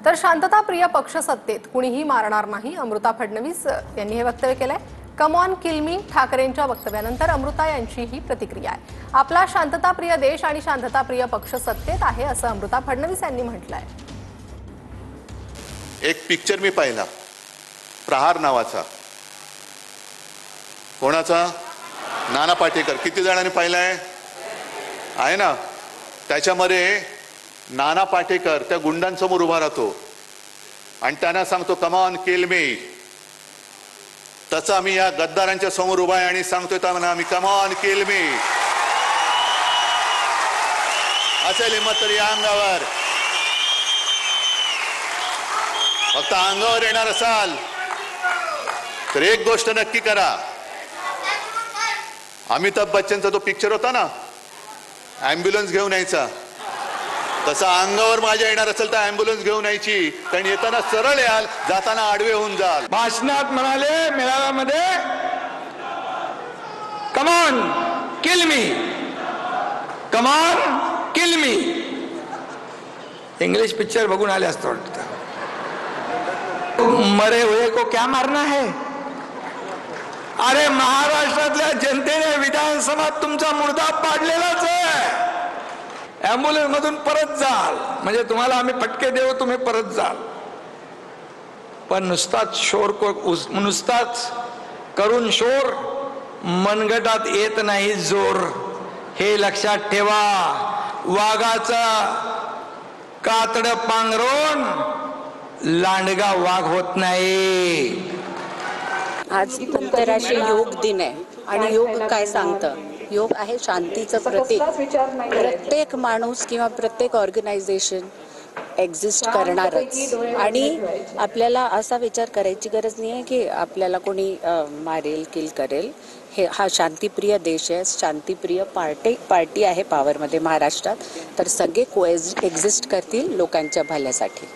तर शांतताप्रिय पक्ष सत्तेत कुणीही मारणार नाही, अमृता फडणवीस यांनी हे वक्तव्य केलंय। कम ऑन किल मी ठाकरेंच्या वक्तव्यानंतर अमृता यांची ही प्रतिक्रिया आहे। आपला शांतताप्रिय देश आणि शांतताप्रिय पक्ष सत्तेत आहे असं अमृता फडणवीस यांनी म्हटलंय। एक पिक्चर मी पाहिला, प्रहार नावाचा। कोणाचा? नाना पाटेकर। किती जणांनी पाहिलाय? आहे ना। त्याच्यामध्ये नाना पाटेकर त्या गुंडांसमोर उभा राहतो आणि त्यांना सांगतो कम ऑन किल मी। तसा मी या गद्दारांच्या समोर उभा आहे आणि सांगतोय त्यांना मी कम ऑन किल मी। असेल हिम्मत तर या अंगावर, फक्त अंगावर येणार असाल तर एक गोष्ट नक्की करा। अमिताभ बच्चनचा तो पिक्चर होता ना, ॲम्ब्युलन्स घेऊन यायचा, तसा अंगावर माझ्या येणार असेल तर ॲम्ब्युलन्स घेऊन यायची। कारण येताना सरळ याल, जाताना आडवे होऊन जाल। भाषणात म्हणाले, मेळाव्यामध्ये come on kill me, come on kill me. English picture बघून आले असतं वाटतं। मरे हुए को क्या मारना है? अरे महाराष्ट्रातल्या जनतेने विधानसभात तुमचा मुर्दा पाडलेलाच आहे। ॲम्ब्युलन्स मधून परत जाल म्हणजे तुम्हाला आम्ही फटके देऊ, तुम्ही परत जाल। पण नुसताच शोर नुसताच करून शोर मनगटात येत नाही जोर, हे लक्षात ठेवा। वाघाचा कातड पांघरून लांडगा वाघ होत नाही। आज आंतरराष्ट्रीय योग दिन आहे आणि योग काय सांगतं? योग आहे शांतीचं प्रतीक। प्रत्येक माणूस किंवा प्रत्येक ऑर्गनायझेशन एक्झिस्ट करणारच आणि आपल्याला असा विचार करायची गरज नाही आहे की आपल्याला कोणी मारेल, किल करेल। हा शांतिप्रिय देश आहे, शांतिप्रिय पार्टी आहे पॉवरमध्ये महाराष्ट्रात। तर सगळे एक्झिस्ट करतील लोकांच्या भल्यासाठी।